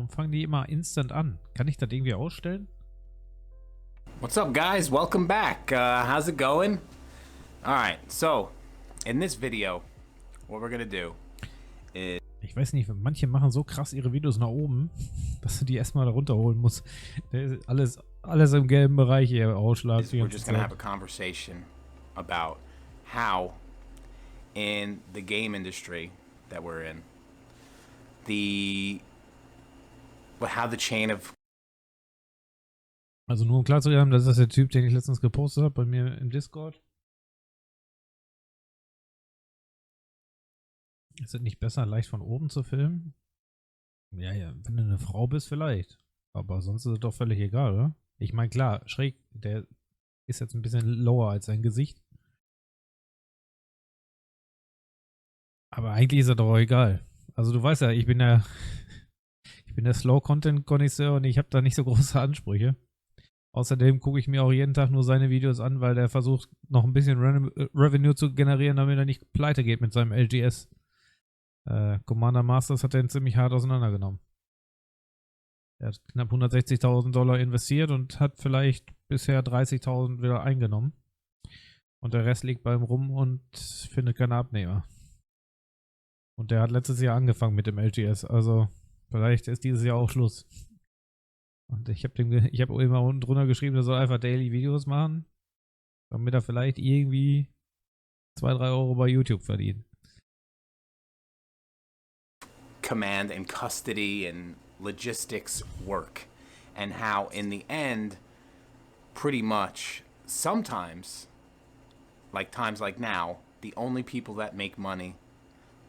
Warum fangen die immer instant an? Kann ich das irgendwie ausstellen? What's up, guys? Welcome back. How's it going? Alright, so in this video, what we're gonna do is... Ich weiß nicht, manche machen so krass ihre Videos nach oben, dass du die erstmal da runterholen musst. Alles im gelben Bereich hier Ausschlag. We're just gonna have a conversation about how in the game industry that we're in, how the chain of... Also nur um klar zu haben, das ist der Typ, den ich letztens gepostet habe bei mir im Discord. Ist es nicht besser, leicht von oben zu filmen? Ja, wenn du eine Frau bist, vielleicht. Aber sonst ist es doch völlig egal, oder? Ich meine, klar, schräg, der ist jetzt ein bisschen lower als sein Gesicht. Aber eigentlich ist er doch auch egal. Also du weißt ja, ich bin der Slow-Content-Connoisseur und ich habe da nicht so große Ansprüche. Außerdem gucke ich mir auch jeden Tag nur seine Videos an, weil der versucht, noch ein bisschen Revenue zu generieren, damit er nicht pleite geht mit seinem LGS. Commander Masters hat er ziemlich hart auseinandergenommen. Er hat knapp 160.000 Dollar investiert und hat vielleicht bisher 30.000 wieder eingenommen. Und der Rest liegt beim Rum und findet keine Abnehmer. Und der hat letztes Jahr angefangen mit dem LGS, also vielleicht ist dieses Jahr auch Schluss. Und ich habe immer unten drunter geschrieben, er soll einfach Daily Videos machen, damit er vielleicht irgendwie 2-3 Euro bei YouTube verdient. Command and custody and logistics work, and how in the end, pretty much, sometimes, like times like now, the only people that make money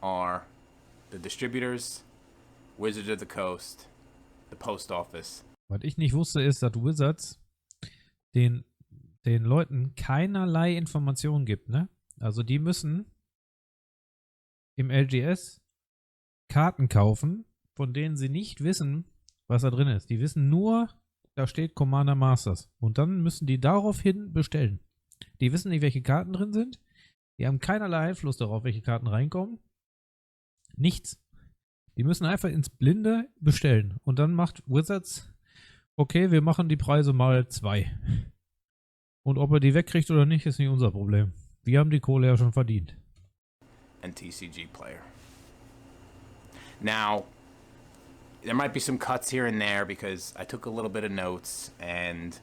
are the distributors, Wizards of the Coast, the post office. Was ich nicht wusste, ist, dass Wizards den Leuten keinerlei Informationen gibt, ne? Also die müssen im LGS Karten kaufen, von denen sie nicht wissen, was da drin ist. Die wissen nur, da steht Commander Masters. Und dann müssen die daraufhin bestellen. Die wissen nicht, welche Karten drin sind. Die haben keinerlei Einfluss darauf, welche Karten reinkommen. Nichts. Die müssen einfach ins Blinde bestellen. Und dann macht Wizards, okay, wir machen die Preise mal 2. Und ob er die wegkriegt oder nicht, ist nicht unser Problem. Wir haben die Kohle ja schon verdient. And TCG player. Now, there might be some cuts here and there because I took a little bit of notes, and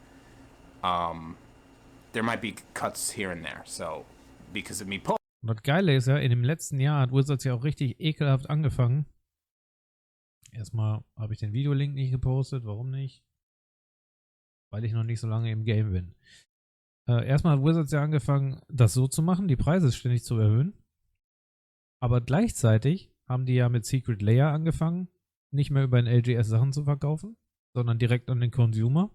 there might be cuts here and there. So, because of me. Und das Geile ist ja, in dem letzten Jahr hat Wizards ja auch richtig ekelhaft angefangen. Erstmal habe ich den Videolink nicht gepostet. Warum nicht? Weil ich noch nicht so lange im Game bin. Erstmal hat Wizards ja angefangen, das so zu machen, die Preise ständig zu erhöhen. Aber gleichzeitig haben die ja mit Secret Layer angefangen, nicht mehr über den LGS Sachen zu verkaufen, sondern direkt an den Consumer.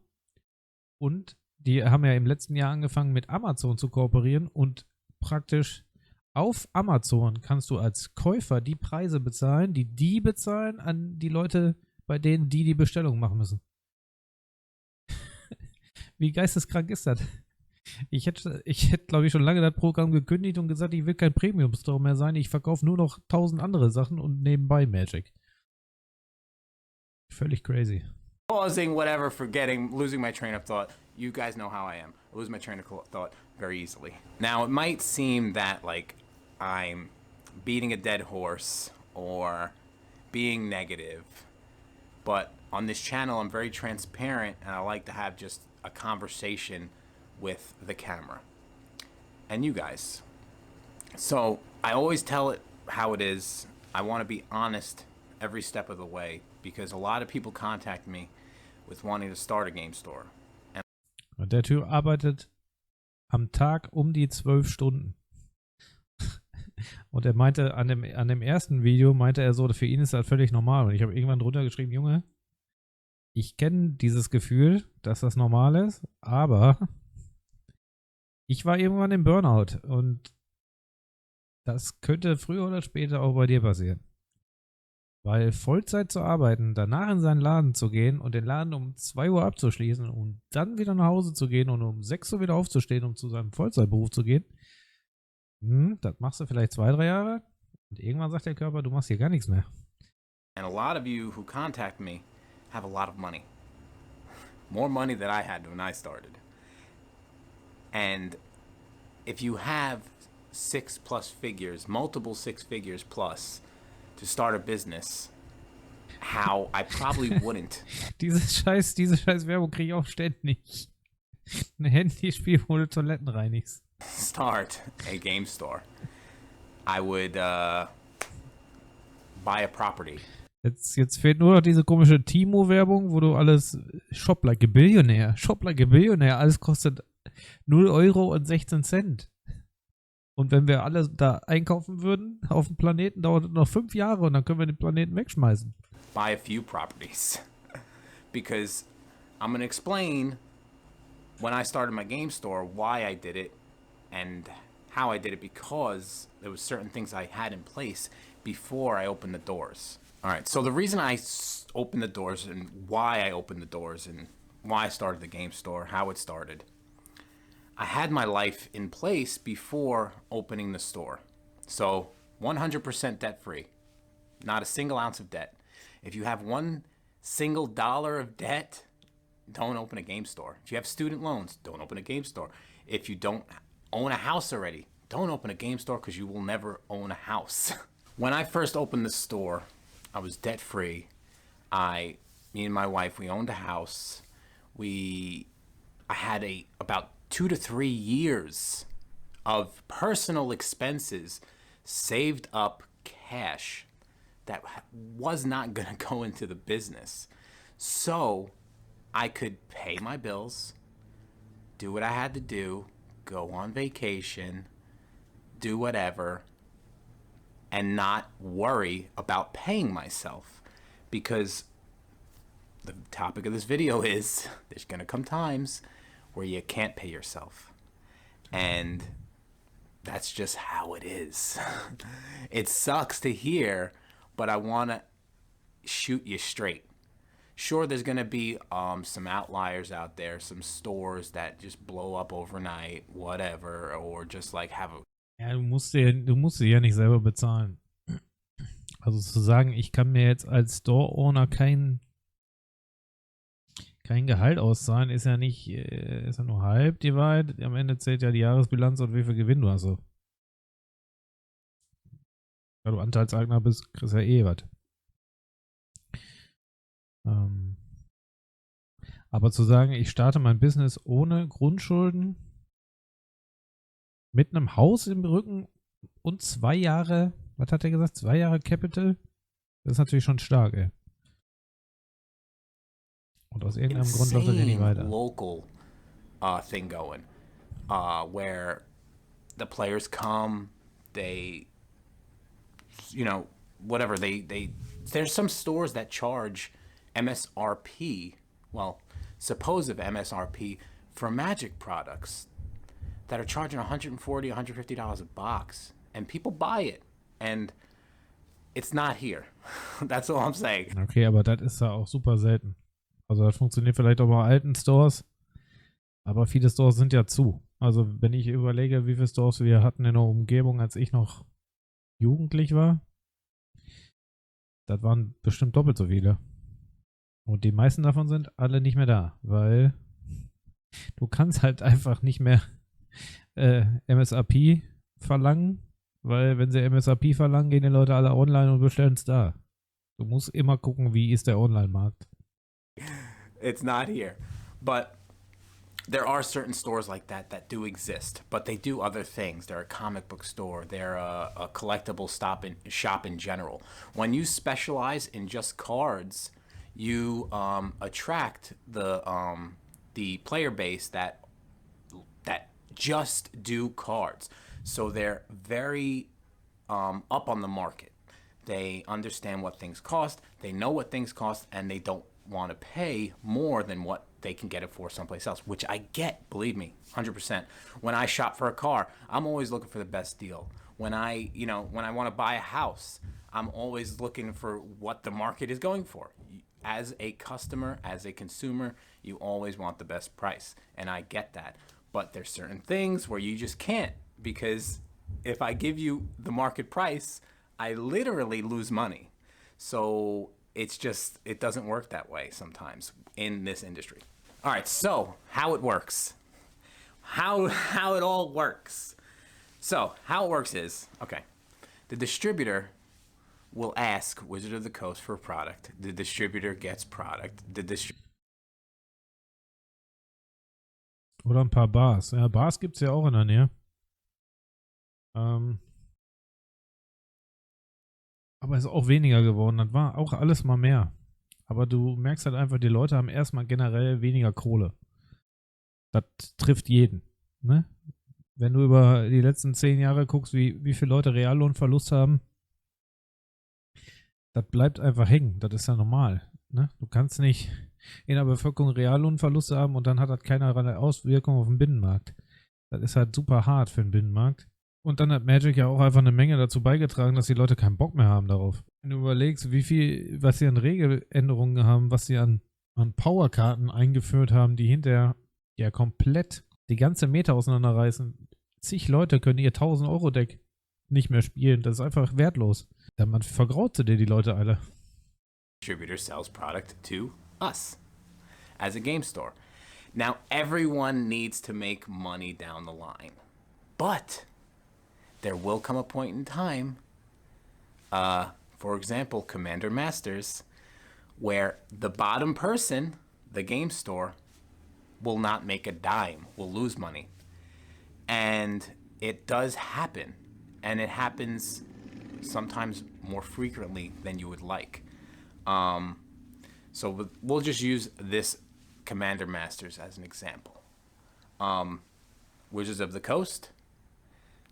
Und die haben ja im letzten Jahr angefangen, mit Amazon zu kooperieren und praktisch auf Amazon kannst du als Käufer die Preise bezahlen, die bezahlen an die Leute, bei denen die Bestellung machen müssen. Wie geisteskrank ist das? Ich hätte, glaube ich, schon lange das Programm gekündigt und gesagt, ich will kein Premium-Store mehr sein. Ich verkaufe nur noch 1000 andere Sachen und nebenbei Magic. Völlig crazy. Pausing, whatever, losing my train of thought. You guys know how I am. I lose my train of thought very easily. Now, it might seem that, like, I'm beating a dead horse or being negative, but on this channel, I'm very transparent, and I like to have just a conversation with the camera and you guys. So I always tell it how it is. I want to be honest every step of the way because a lot of people contact me with wanting to start a game store. Und der Typ arbeitet am Tag um die 12 Stunden. Und er meinte, an dem ersten Video meinte er so, für ihn ist das völlig normal. Und ich habe irgendwann drunter geschrieben, Junge, ich kenne dieses Gefühl, dass das normal ist, aber ich war irgendwann im Burnout und das könnte früher oder später auch bei dir passieren. Weil Vollzeit zu arbeiten, danach in seinen Laden zu gehen und den Laden um 2 Uhr abzuschließen und dann wieder nach Hause zu gehen und um 6 Uhr wieder aufzustehen, um zu seinem Vollzeitberuf zu gehen, das machst du vielleicht 2-3 Jahre und irgendwann sagt der Körper, du machst hier gar nichts mehr. And a lot of you who contact me have a lot of money. More money than I had when I started. And if you have 6+ figures, multiple 6 figures plus to start a business, how I probably wouldn't. Diese scheiß Werbung kriege ich auch ständig. Ein Handyspiel, wo du Toiletten reinigst. Start a game store. I would buy a property. Jetzt fehlt nur noch diese komische Timo-Werbung, wo du alles Shop like a Billionaire, alles kostet 0 Euro und 16 Cent. Und wenn wir alle da einkaufen würden auf dem Planeten, dauert es noch 5 Jahre und dann können wir den Planeten wegschmeißen. Buy a few properties. Because I'm going to explain when I started my game store why I did it and how I did it, because there was certain things I had in place before I opened the doors. All right, so the reason I opened the doors and why I opened the doors and why I started the game store, how it started. I had my life in place before opening the store. So 100% debt free, not a single ounce of debt. If you have $1 single of debt, don't open a game store. If you have student loans, don't open a game store. If you don't own a house already, don't open a game store because you will never own a house. When I first opened the store, I was debt free. Me and my wife, we owned a house. I had about 2 to 3 years of personal expenses saved up cash that was not going to go into the business. So I could pay my bills, do what I had to do, go on vacation, do whatever, and not worry about paying myself. Because the topic of this video is there's going to come times where you can't pay yourself. And that's just how it is. It sucks to hear, but I want to shoot you straight. Sure, there's going to be some outliers out there, some stores that just blow up overnight, whatever, or just like have a... Ja, du musst sie ja nicht selber bezahlen. Also zu sagen, ich kann mir jetzt als Store-Owner kein Gehalt auszahlen, ist ja nicht, ist ja nur halb die Wahrheit. Am Ende zählt ja die Jahresbilanz und wie viel Gewinn du hast. So. Wenn du Anteilseigner bist, kriegst du ja eh was. Aber zu sagen, ich starte mein Business ohne Grundschulden, mit einem Haus im Rücken und 2 Jahre, was hat er gesagt, 2 Jahre Capital, das ist natürlich schon stark, ey. Und aus irgendeinem Grund läuft das ja nicht weiter. Local thing going, where the players come, they, you know, whatever, there's some stores that charge MSRP, well, supposed MSRP for Magic products that are charging $140, $150 a box, and people buy it, and it's not here. That's all I'm saying. Okay, aber das ist ja auch super selten. Also das funktioniert vielleicht auch bei alten Stores, aber viele Stores sind ja zu. Also wenn ich überlege, wie viele Stores wir hatten in der Umgebung, als ich noch jugendlich war, das waren bestimmt doppelt so viele. Und die meisten davon sind alle nicht mehr da, weil du kannst halt einfach nicht mehr MSRP verlangen, weil wenn sie MSRP verlangen, gehen die Leute alle online und bestellen es da. Du musst immer gucken, wie ist der Online-Markt. It's not here. But there are certain stores like that do exist, but they do other things. They're a comic book store. They're a collectible shop in general. When you specialize in just cards, you attract the player base that just do cards. So they're very up on the market. They understand what things cost. They know what things cost, and they don't want to pay more than what they can get it for someplace else, which I get, believe me, 100%. When I shop for a car, I'm always looking for the best deal. When I want to buy a house, I'm always looking for what the market is going for. As a customer, as a consumer, you always want the best price, and I get that. But there's certain things where you just can't, because if I give you the market price, I literally lose money. So it's just, it doesn't work that way sometimes in this industry. All right, so how it works. How it all works. So how it works is, okay, the distributor will ask Wizard of the Coast for a product. The distributor gets product. Oder ein paar Bars. Ja, Bars gibt es ja auch in der Nähe. Aber es ist auch weniger geworden. Das war auch alles mal mehr. Aber du merkst halt einfach, die Leute haben erstmal generell weniger Kohle. Das trifft jeden. Ne? Wenn du über die letzten 10 Jahre guckst, wie viele Leute Reallohnverlust haben, das bleibt einfach hängen. Das ist ja normal. Ne? Du kannst nicht in der Bevölkerung Reallohnverluste haben und dann hat das keinerlei Auswirkung auf den Binnenmarkt. Das ist halt super hart für den Binnenmarkt. Und dann hat Magic ja auch einfach eine Menge dazu beigetragen, dass die Leute keinen Bock mehr haben darauf. Wenn du überlegst, was sie an Regeländerungen haben, was sie an Powerkarten eingeführt haben, die hinterher ja komplett die ganze Meta auseinanderreißen. Zig Leute können ihr 1000-Euro-Deck nicht mehr spielen. Das ist einfach wertlos. Dann man vergraut sie dir die Leute alle. Distributor sells product to us as a game store. Now, everyone needs to make money down the line. But there will come a point in time, for example, Commander Masters, where the bottom person, the game store, will not make a dime, will lose money. And it does happen. And it happens sometimes more frequently than you would like. So we'll just use this Commander Masters as an example. Wizards of the Coast,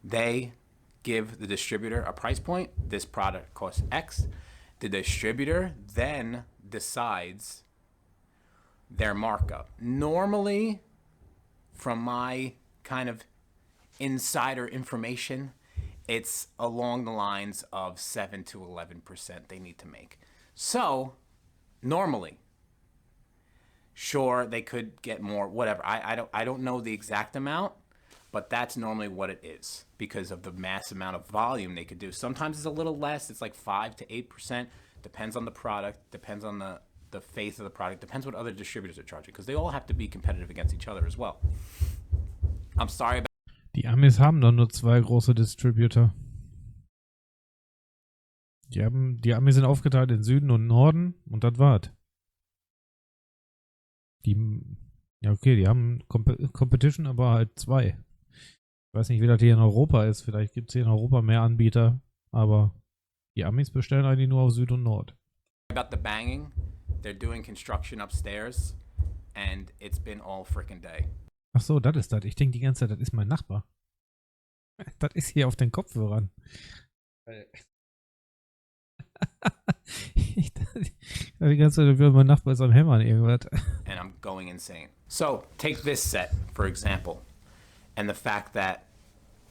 they give the distributor a price point. This product costs X. The distributor then decides their markup. Normally, from my kind of insider information, it's along the lines of 7 to 11% they need to make. So, normally, sure, they could get more, whatever. I don't know the exact amount, but that's normally what it is because of the mass amount of volume they could do. Sometimes it's a little less. It's like 5 to 8%. Depends on the product. Depends on the faith of the product. Depends what other distributors are charging because they all have to be competitive against each other as well. I'm sorry about. Die Amis haben doch nur 2 große Distributor. Die Amis sind aufgeteilt in Süden und Norden und das war's. Die haben Competition, aber halt 2. Ich weiß nicht, wie das hier in Europa ist. Vielleicht gibt es hier in Europa mehr Anbieter, aber die Amis bestellen eigentlich nur auf Süd und Nord. About the banging, they're doing construction upstairs and it's been all freaking day. Ach so, das ist das. Ich denke die ganze Zeit, das ist mein Nachbar. Das ist hier auf den Kopfhörern. Ich dachte die ganze Zeit, mein Nachbar ist am Hämmern irgendwas. And I'm going insane. So, take this set, for example. And the fact that,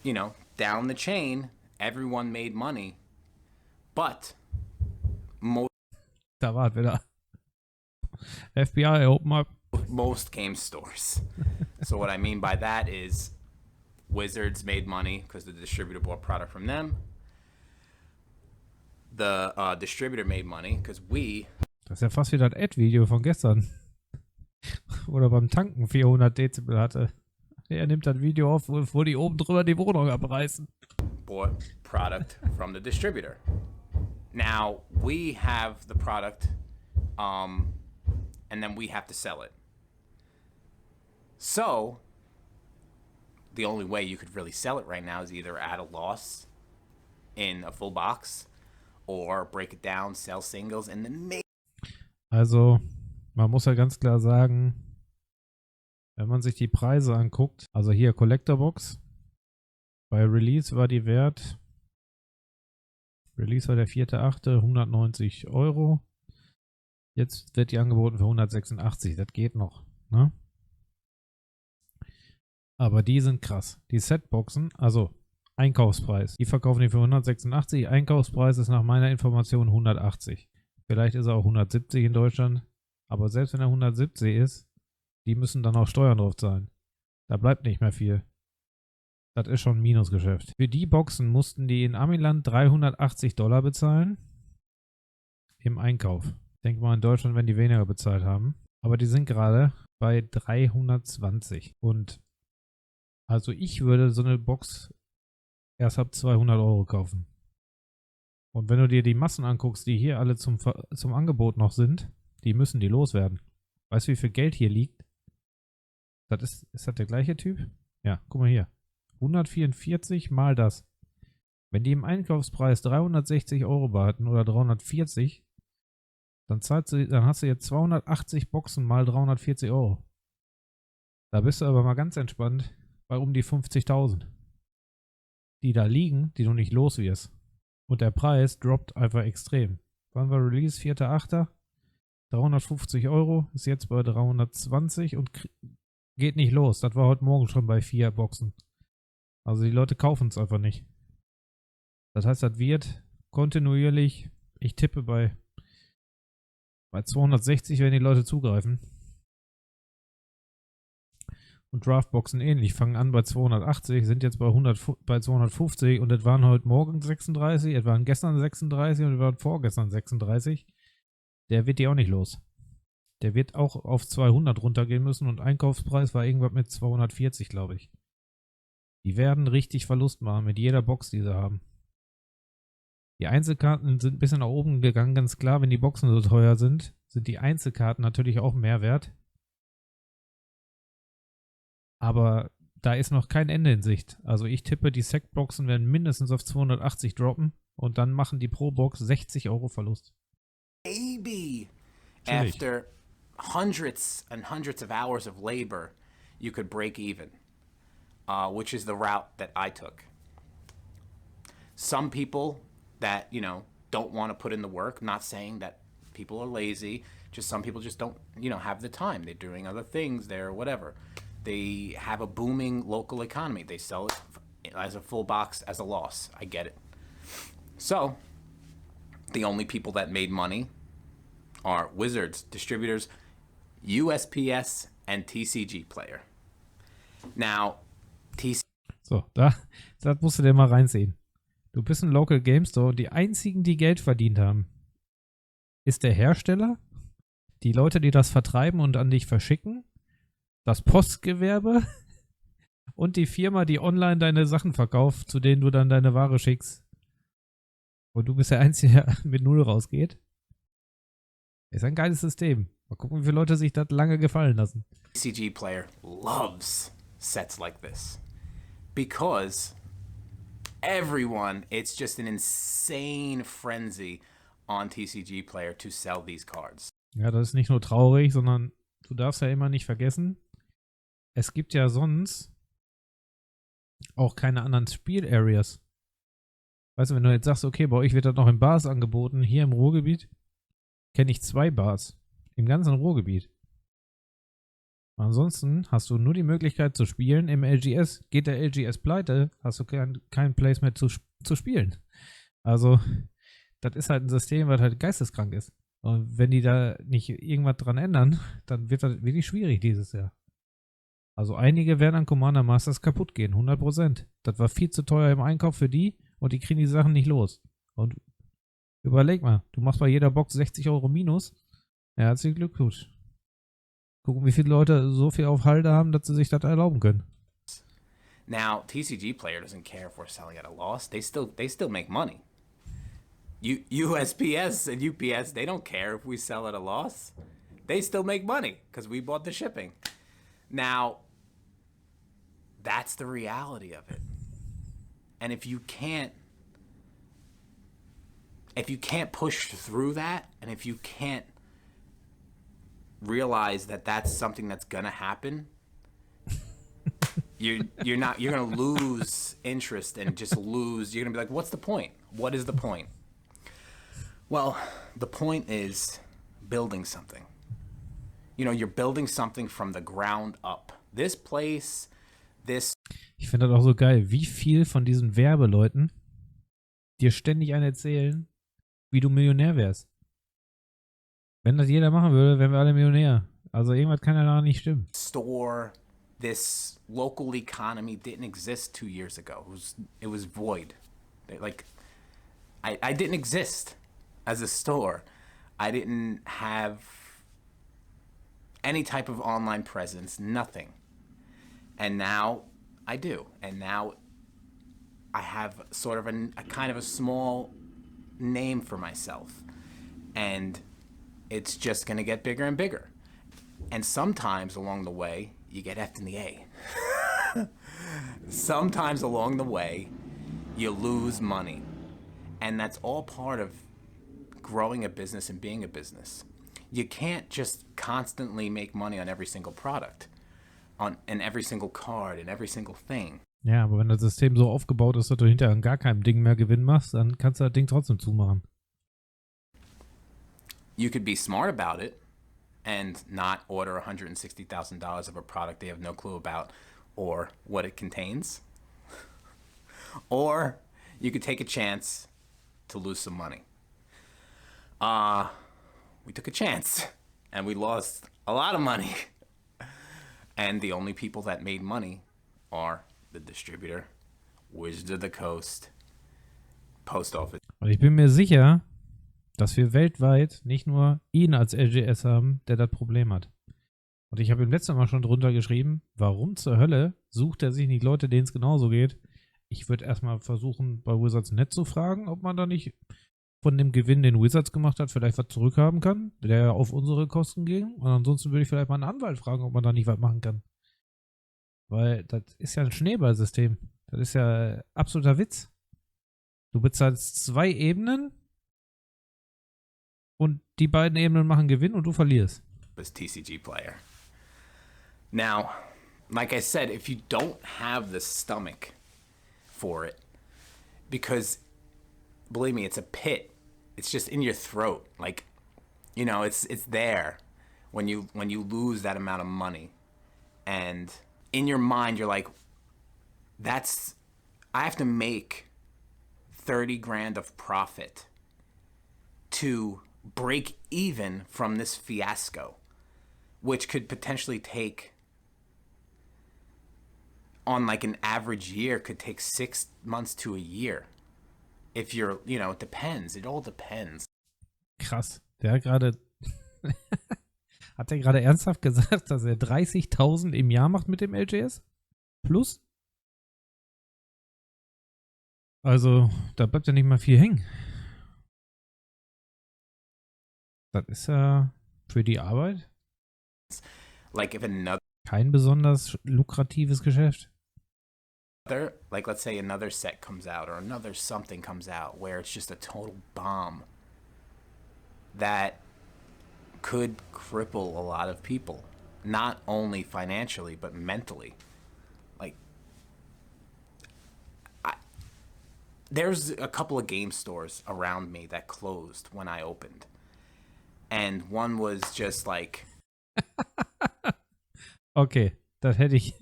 you know, down the chain, everyone made money. But da war es wieder. FBI, open up. Most game stores. So what I mean by that is Wizards made money because the distributor bought product from them. The distributor made money because we. Das ist ja fast wie das Ad-Video von gestern. Oder beim Tanken 400 Dezibel hatte. Er nimmt das Video auf, wo die oben drüber die Wohnung abreißen. Bought product from the distributor. Now we have the product, and then we have to sell it. So the only way you could really sell it right now is either at a loss in a full box or break it down, sell singles, and then make. Also, man muss ja ganz klar sagen, wenn man sich die Preise anguckt, also hier Collector Box, bei Release war die Wert, Release war der 4.8., 190 Euro. Jetzt wird die angeboten für 186, das geht noch, ne? Aber die sind krass. Die Setboxen, also Einkaufspreis, die verkaufen die für 186, Einkaufspreis ist nach meiner Information 180. Vielleicht ist er auch 170 in Deutschland, aber selbst wenn er 170 ist, die müssen dann auch Steuern drauf zahlen. Da bleibt nicht mehr viel. Das ist schon ein Minusgeschäft. Für die Boxen mussten die in Amiland $380 bezahlen. im Einkauf. Ich denke mal, in Deutschland werden die weniger bezahlt haben. Aber die sind gerade bei 320. Und also ich würde so eine Box erst ab 200 Euro kaufen. Und wenn du dir die Massen anguckst, die hier alle zum Angebot noch sind, die müssen die loswerden. Weißt du, wie viel Geld hier liegt? Ist das der gleiche Typ? Ja, guck mal hier. 144 mal das. Wenn die im Einkaufspreis 360 Euro behalten oder 340, dann hast du jetzt 280 Boxen mal 340 Euro. Da bist du aber mal ganz entspannt bei um die 50.000. Die da liegen, die du nicht los wirst. Und der Preis droppt einfach extrem. Wann war Release? 4.8. 350 Euro, ist jetzt bei 320 und geht nicht los. Das war heute Morgen schon bei 4 Boxen. Also die Leute kaufen es einfach nicht. Das heißt, das wird kontinuierlich, ich tippe bei 260, wenn die Leute zugreifen. Und Draftboxen ähnlich, fangen an bei 280, sind jetzt bei 250 und es waren heute Morgen 36, es waren gestern 36 und es waren vorgestern 36. Der wird die auch nicht los. Der wird auch auf 200 runtergehen müssen und Einkaufspreis war irgendwas mit 240, glaube ich. Die werden richtig Verlust machen mit jeder Box, die sie haben. Die Einzelkarten sind ein bisschen nach oben gegangen, ganz klar. Wenn die Boxen so teuer sind, sind die Einzelkarten natürlich auch mehr wert. Aber da ist noch kein Ende in Sicht. Also ich tippe, die Sec-Boxen werden mindestens auf 280 droppen und dann machen die pro Box 60 Euro Verlust. Maybe Chillig. after hundreds and hundreds of hours of labor, you could break even, which is the route that I took. Some people that, don't want to put in the work, not saying that people are lazy, just some people just don't, have the time. They're doing other things there, whatever. They have a booming local economy. They sell it as a full box as a loss. I get it. So, the only people that made money are Wizards, distributors, USPS, and TCG Player. Now, So, das musst du dir mal reinziehen. Du bist ein Local Game Store und die einzigen, die Geld verdient haben, ist der Hersteller, die Leute, die das vertreiben und an dich verschicken, das Postgewerbe und die Firma, die online deine Sachen verkauft, zu denen du dann deine Ware schickst. Und du bist der Einzige, der mit Null rausgeht. Ist ein geiles System. Mal gucken, wie viele Leute sich das lange gefallen lassen. TCG Player loves sets like this because everyone, it's just an insane frenzy on TCG Player to sell these cards. Ja, das ist nicht nur traurig, sondern du darfst ja immer nicht vergessen, es gibt ja sonst auch keine anderen Spiel-Areas. Weißt du, wenn du jetzt sagst, okay, bei euch wird das noch in Bars angeboten, hier im Ruhrgebiet, kenne ich 2 Bars im ganzen Ruhrgebiet. Ansonsten hast du nur die Möglichkeit zu spielen im LGS. Geht der LGS pleite, hast du kein Place mehr zu spielen. Also, das ist halt ein System, was halt geisteskrank ist. Und wenn die da nicht irgendwas dran ändern, dann wird das wirklich schwierig dieses Jahr. Also einige werden an Commander Masters kaputt gehen, 100%. Das war viel zu teuer im Einkauf für die und die kriegen die Sachen nicht los. Und überleg mal, du machst bei jeder Box 60 Euro minus. Ja, herzlichen Glückwunsch. Gucken, wie viele Leute so viel auf Halde haben, dass sie sich das erlauben können. Now, TCG Player doesn't care if we're selling at a loss. They still make money. USPS and UPS, they don't care if we sell at a loss. They still make money because we bought the shipping. Now, that's the reality of it. And if you can't push through that, and if you can't realize that that's something that's gonna happen, you're gonna lose interest and just lose. You're gonna be like, what's the point? What is the point? Well, the point is building something. You're building something from the ground up. This place, Ich finde das auch so geil, wie viel von diesen Werbeleuten dir ständig einen erzählen, wie du Millionär wärst. Wenn das jeder machen würde, wären wir alle Millionär. Also irgendwas kann ja da nicht stimmen. Store, this local economy didn't exist 2 years ago. It was void. I didn't exist as a store. I didn't have any type of online presence, nothing. And now I do. And now I have sort of a kind of a small name for myself. And it's just going to get bigger and bigger. And sometimes along the way, you get F in the A. Sometimes along the way, you lose money. And that's all part of growing a business and being a business. You can't just constantly make money on every single product, on every single card, and every single thing. Ja, aber wenn das System so aufgebaut ist, dass du hinterher an gar keinem Ding mehr Gewinn machst, dann kannst du das Ding trotzdem zumachen. You could be smart about it and not order $160,000 of a product they have no clue about or what it contains. Or you could take a chance to lose some money. We took a chance and we lost a lot of money. And the only people that made money are the distributor, Wizards of the Coast, Post Office. Und ich bin mir sicher, dass wir weltweit nicht nur ihn als LGS haben, der das Problem hat. Und ich habe im letzten Mal schon drunter geschrieben, warum zur Hölle sucht er sich nicht Leute, denen es genauso geht? Ich würde erstmal versuchen, bei Wizards Net zu fragen, ob man da nicht von dem Gewinn, den Wizards gemacht hat, vielleicht was zurückhaben kann, der auf unsere Kosten ging. Und ansonsten würde ich vielleicht mal einen Anwalt fragen, ob man da nicht was machen kann. Weil das ist ja ein Schneeballsystem. Das ist ja absoluter Witz. Du bezahlst 2 Ebenen und die beiden Ebenen machen Gewinn und du verlierst. As TCG player. Now, like I said, if you don't have the stomach for it, because believe me, it's a pit. It's just in your throat. Like, you know, it's there when you lose that amount of money. And in your mind, you're like, I have to make 30 grand of profit to break even from this fiasco, which could potentially take, on like an average year, could take 6 months to a year. If you're, you know, it depends. It all depends. Krass. Der hat gerade hat er gerade ernsthaft gesagt, dass er 30.000 im Jahr macht mit dem LGS? Plus? Also, da bleibt ja nicht mal viel hängen. Das ist ja für die Arbeit Like if another, kein besonders lukratives Geschäft. like let's say another set comes out or another something comes out where it's just a total bomb that could cripple a lot of people, not only financially but mentally. Like, there's a couple of game stores around me that closed when I opened, and one was just like Okay, das hätte ich.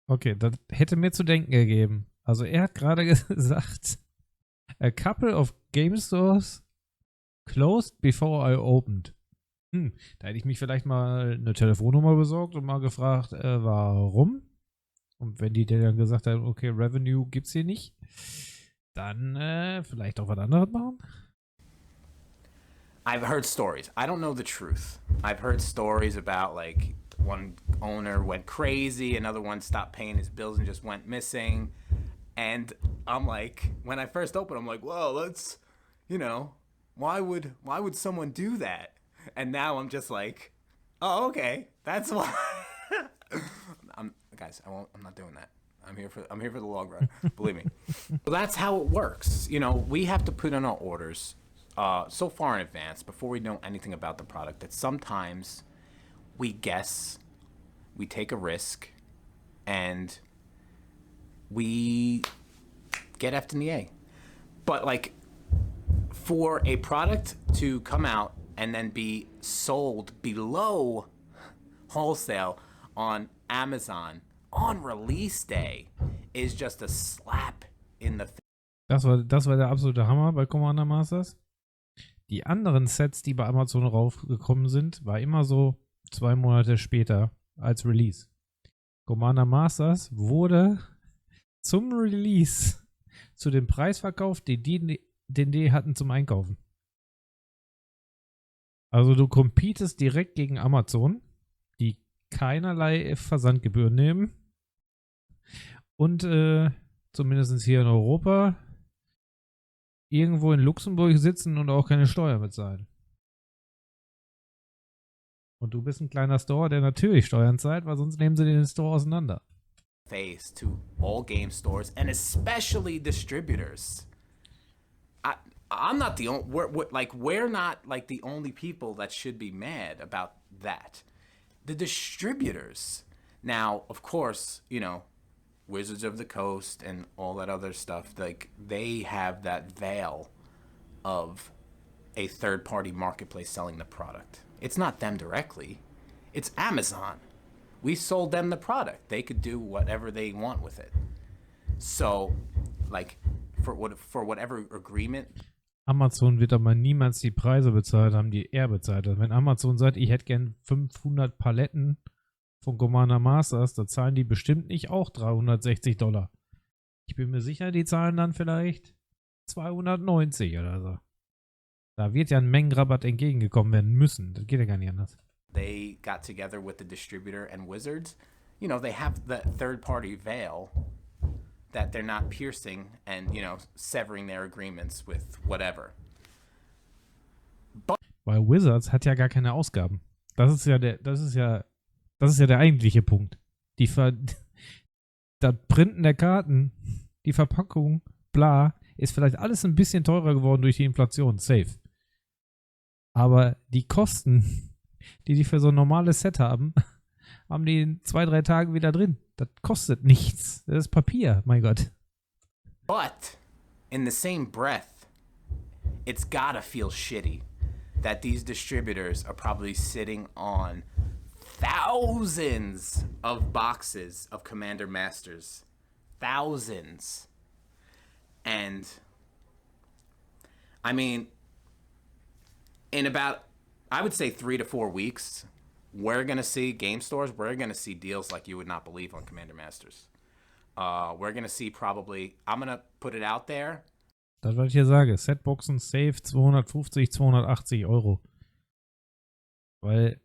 Okay, das hätte mir zu denken gegeben. Also er hat gerade gesagt, a couple of game stores closed before I opened. Da hätte ich mich vielleicht mal eine Telefonnummer besorgt und mal gefragt, warum? Und wenn die dir dann gesagt haben, okay, Revenue gibt's hier nicht, dann vielleicht auch was anderes machen? I've heard stories. I don't know the truth. I've heard stories about like one owner went crazy, another one stopped paying his bills and just went missing. And I'm like, when I first opened, I'm like, whoa, let's, you know, why would someone do that? And now I'm just like, oh, okay, that's why. I'm not doing that. I'm here for the long run. Believe me. But that's how it works. You know, we have to put in our orders so far in advance before we know anything about the product that sometimes we guess, we take a risk, and we get F'd in the A. But like, for a product to come out and then be sold below wholesale on Amazon on release day is just a slap in the face. Das war der absolute Hammer bei Commander Masters. Die anderen Sets, die bei Amazon raufgekommen sind, war immer so 2 Monate später als Release. Commander Masters wurde zum Release zu dem Preis verkauft, den die hatten zum Einkaufen. Also du competest direkt gegen Amazon, die keinerlei Versandgebühren nehmen. Und zumindest hier in Europa irgendwo in Luxemburg sitzen und auch keine Steuern bezahlen. Und du bist ein kleiner Store, der natürlich Steuern zahlt, weil sonst nehmen sie den Store auseinander. Face to all game stores and especially distributors. I'm not the only, we're not like the only people that should be mad about that. The distributors. Now, of course, you know, Wizards of the Coast and all that other stuff, like they have that veil of a third-party marketplace selling the product. It's not them directly. It's Amazon. We sold them the product. They could do whatever they want with it. So, like, for whatever agreement. Amazon wird aber niemals die Preise bezahlt haben, die er bezahlt hat. Wenn Amazon sagt, ich hätte gern 500 Paletten von Commander Masters, da zahlen die bestimmt nicht auch $360. Ich bin mir sicher, die zahlen dann vielleicht 290 oder so. Da wird ja ein Mengenrabatt entgegengekommen werden müssen. Das geht ja gar nicht anders. They got together with the distributor and Wizards. You know, they have the third-party veil that they're not piercing and, you know, severing their agreements with whatever. Weil Wizards hat ja gar keine Ausgaben. Das ist ja der eigentliche Punkt. Das Printen der Karten, die Verpackung, bla, ist vielleicht alles ein bisschen teurer geworden durch die Inflation, safe. Aber die Kosten, die für so ein normales Set haben, haben die in 2-3 Tagen wieder drin. Das kostet nichts. Das ist Papier, mein Gott. But in the same breath, it's gotta feel shitty that these distributors are probably sitting on thousands of boxes of Commander Masters. Thousands. And I mean, in about, I would say 3 to 4 weeks, we're going to see game stores, we're going to see deals like you would not believe on Commander Masters. We're going to see probably, I'm going to put it out there. Das, was ich hier sage, Setboxen safe 250, 280 Euro. Weil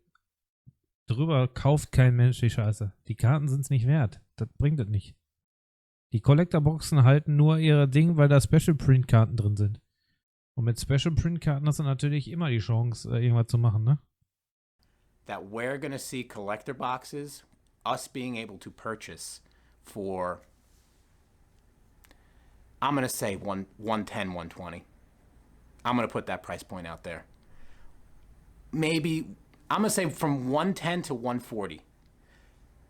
drüber kauft kein Mensch die Scheiße. Die Karten sind es nicht wert. Das bringt es nicht. Die Collector-Boxen halten nur ihre Ding, weil da Special-Print-Karten drin sind. Und mit Special-Print-Karten hast du natürlich immer die Chance, irgendwas zu machen, ne? That we're going to see collector boxes, us being able to purchase for, I'm going to say 110, 120. I'm going to put that price point out there. Maybe, I'm going to say from 110 to 140.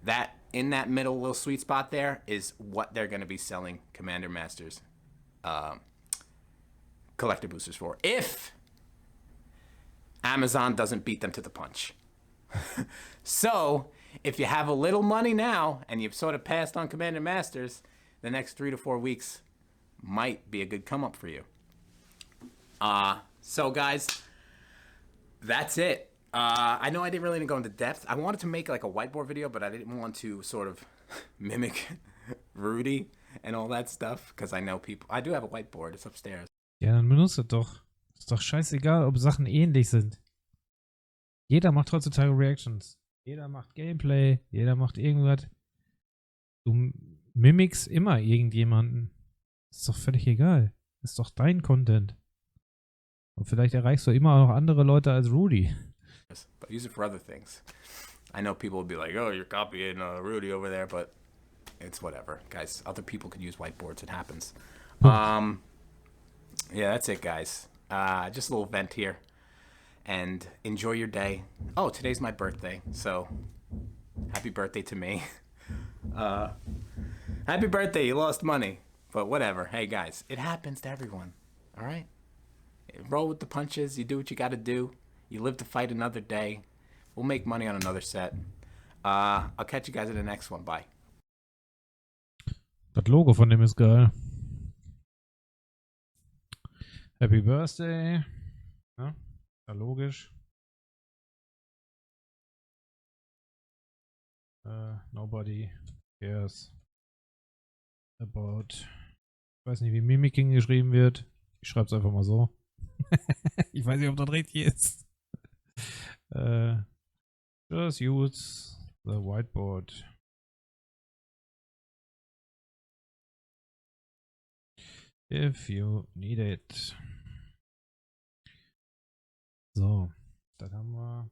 That, in that middle little sweet spot there, is what they're going to be selling Commander Masters collector boosters for. If Amazon doesn't beat them to the punch. So, if you have a little money now, and you've sort of passed on Commander Masters, the next 3 to 4 weeks might be a good come up for you. So guys, that's it. I know I didn't really go into depth. I wanted to make like a whiteboard video, but I didn't want to sort of mimic Rudy and all that stuff, because I know people. I do have a whiteboard. It's upstairs. Ja, dann benutzt es doch. Ist doch scheißegal, ob Sachen ähnlich sind. Jeder macht heutzutage Reactions. Jeder macht Gameplay. Jeder macht irgendwas. Du mimikst immer irgendjemanden. Ist doch völlig egal. Ist doch dein Content. Und vielleicht erreichst du immer noch andere Leute als Rudy. But use it for other things. I know people will be like, oh, you're copying Rudy over there, but it's whatever. Guys, other people could use whiteboards. It happens. Yeah, that's it, guys. Just a little vent here. And enjoy your day. Oh, today's my birthday, so happy birthday to me. Happy birthday, you lost money. But whatever. Hey, guys, it happens to everyone. All right? Roll with the punches. You do what you got to do. You live to fight another day. We'll make money on another set. I'll catch you guys in the next one. Bye. Das Logo von dem ist geil. Happy Birthday. Ja, ja logisch. Nobody cares about. Ich weiß nicht, wie Mimicking geschrieben wird. Ich schreibe es einfach mal so. Ich weiß nicht, ob das richtig ist. Just use the whiteboard. If you need it. So, dann haben wir